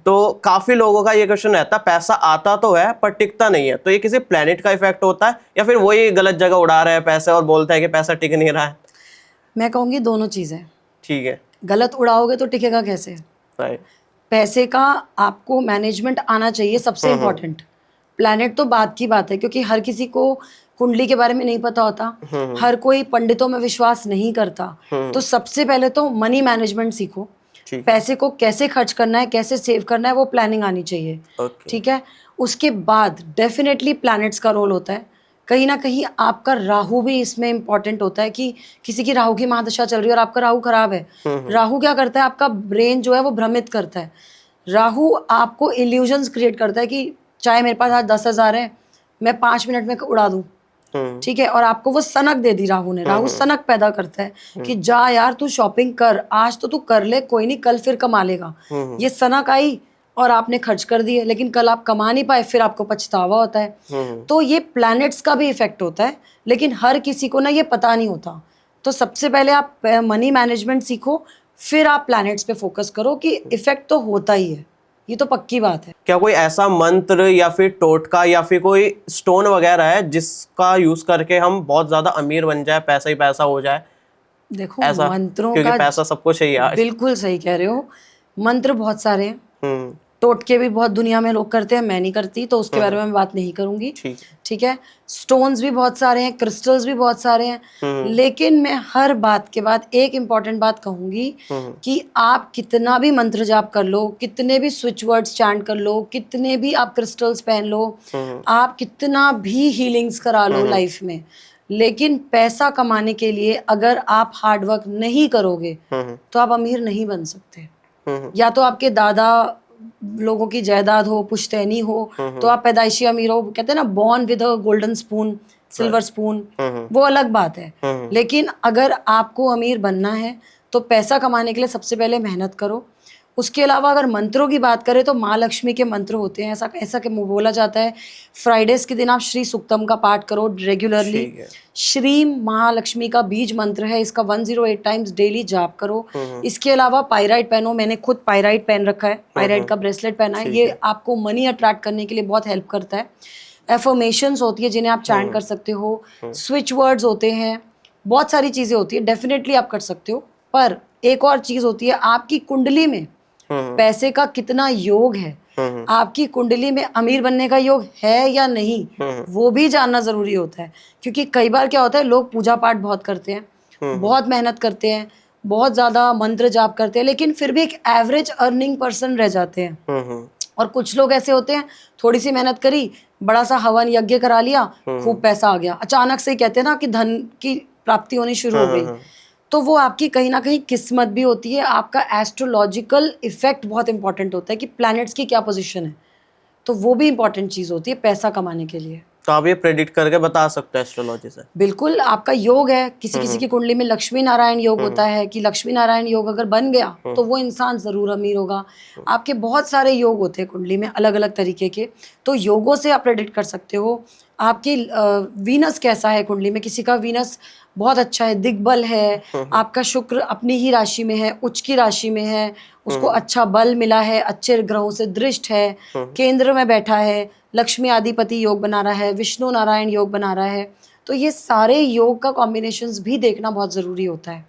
तो काफी लोगों का ये क्वेश्चन रहता है, पैसा आता तो है पर टिकता नहीं है, तो ये किसी प्लेनेट का इफेक्ट होता है या फिर वही गलत जगह उड़ा रहा है पैसे और बोलता है कि पैसा टिक नहीं रहा है? मैं कहूँगी दोनों चीज़ें। ठीक है। गलत उड़ाओगे तो टिकेगा कैसे? राइट। पैसे का आपको मैनेजमेंट आना चाहिए, सबसे इम्पोर्टेंट। प्लैनेट तो बात की बात है, क्योंकि हर किसी को कुंडली के बारे में नहीं पता होता, हर कोई पंडितों में विश्वास नहीं करता। तो सबसे पहले तो मनी मैनेजमेंट सीखो, ठीक। पैसे को कैसे खर्च करना है, कैसे सेव करना है, वो प्लानिंग आनी चाहिए। ओके। ठीक है। उसके बाद डेफिनेटली प्लैनेट्स का रोल होता है। कहीं ना कहीं आपका राहु भी इसमें इंपॉर्टेंट होता है कि किसी की राहु की महादशा चल रही है और आपका राहु खराब है। राहु क्या करता है, आपका ब्रेन जो है वो भ्रमित करता है। राहु आपको इल्यूजन्स क्रिएट करता है कि चाहे मेरे पास आज 10,000 है, मैं 5 मिनट में उड़ा दूं। ठीक है। और आपको वो सनक दे दी राहु ने। राहु सनक पैदा करता है कि जा यार तू शॉपिंग कर, आज तो तू कर ले, कोई नहीं कल फिर कमा लेगा। ये सनक आई और आपने खर्च कर दिए, लेकिन कल आप कमा नहीं पाए, फिर आपको पछतावा होता है। तो ये प्लैनेट्स का भी इफेक्ट होता है, लेकिन हर किसी को ना ये पता नहीं होता। तो सबसे पहले आप मनी मैनेजमेंट सीखो, फिर आप प्लैनेट्स पे फोकस करो कि इफेक्ट तो होता ही है, ये तो पक्की बात है। क्या कोई ऐसा मंत्र या फिर टोटका या फिर कोई स्टोन वगैरह है जिसका यूज करके हम बहुत ज्यादा अमीर बन जाए, पैसा ही पैसा हो जाए? देखो ऐसा, मंत्रों क्योंकि का पैसा सबको चाहिए आज। बिल्कुल सही कह रहे हो। मंत्र बहुत सारे हैं, हम्म। टोटके भी बहुत दुनिया में लोग करते हैं, मैं नहीं करती, तो उसके बारे में मैं बात नहीं करूंगी। ठीक है। ठीक है। स्टोन्स भी बहुत सारे हैं, क्रिस्टल्स भी बहुत सारे हैं, लेकिन मैं हर बात के बाद एक इम्पॉर्टेंट बात कहूंगी कि आप कितना भी मंत्र जाप कर लो, कितने भी स्विच वर्ड्स चैंट कर लो, कितने भी आप क्रिस्टल्स पहन लो, आप कितना भी हीलिंग्स करा लो लाइफ में, लेकिन पैसा कमाने के लिए अगर आप हार्डवर्क नहीं करोगे तो आप अमीर नहीं बन सकते। या तो आपके दादा लोगों की जायदाद हो, पुश्तैनी हो, तो आप पैदाइशी अमीर हो। कहते हैं ना, born with a golden spoon, silver spoon, वो अलग बात है। लेकिन अगर आपको अमीर बनना है तो पैसा कमाने के लिए सबसे पहले मेहनत करो। उसके अलावा अगर मंत्रों की बात करें तो माँ लक्ष्मी के मंत्र होते हैं, ऐसा ऐसा कि बोला जाता है फ्राइडेज के दिन आप श्री सुक्तम का पाठ करो रेगुलरली। श्री महालक्ष्मी का बीज मंत्र है, इसका 108 टाइम्स डेली जाप करो। इसके अलावा पायराइट पहनो, मैंने खुद पायराइट पहन रखा है, पायराइट का ब्रेसलेट पहना है, ये आपको मनी अट्रैक्ट करने के लिए बहुत हेल्प करता है। एफर्मेशंस होती है जिन्हें आप चैंट कर सकते हो, स्विच वर्ड्स होते हैं, बहुत सारी चीजें होती है, डेफिनेटली आप कर सकते हो। पर एक और चीज होती है, आपकी कुंडली में पैसे का कितना योग है, आपकी कुंडली में अमीर बनने का योग है या नहीं, वो भी जानना जरूरी होता है। क्योंकि कई बार क्या होता है, लोग पूजा पाठ बहुत करते हैं, बहुत मेहनत करते हैं, बहुत ज्यादा मंत्र जाप करते हैं, लेकिन फिर भी एक एवरेज अर्निंग पर्सन रह जाते हैं। और कुछ लोग ऐसे होते हैं, थोड़ी सी मेहनत करी, बड़ा सा हवन यज्ञ करा लिया, खूब पैसा आ गया, अचानक से कहते हैं ना कि धन की प्राप्ति होनी शुरू हो गई। तो वो आपकी कहीं ना कहीं किस्मत भी होती है। आपका एस्ट्रोलॉजिकल इफेक्ट बहुत इंपॉर्टेंट होता है कि प्लैनेट्स की क्या पोजीशन है, तो वो भी इंपॉर्टेंट चीज होती है पैसा कमाने के लिए। तो आप ये प्रेडिक्ट करके बता सकते हैं एस्ट्रोलॉजी से? बिल्कुल। आपका योग है, किसी किसी की कुंडली में लक्ष्मी नारायण योग होता है कि लक्ष्मी नारायण योग अगर बन गया तो वो इंसान जरूर अमीर होगा। आपके बहुत सारे योग होते हैं कुंडली में अलग अलग तरीके के, तो योगों से आप प्रेडिक्ट कर सकते हो। आपकी वीनस कैसा है कुंडली में, किसी का वीनस बहुत अच्छा है, दिग्बल है, आपका शुक्र अपनी ही राशि में है, उच्च की राशि में है, उसको अच्छा बल मिला है, अच्छे ग्रहों से दृष्ट है, केंद्र में बैठा है, लक्ष्मी आदिपति योग बना रहा है, विष्णु नारायण योग बना रहा है, तो ये सारे योग का कॉम्बिनेशंस भी देखना बहुत ज़रूरी होता है।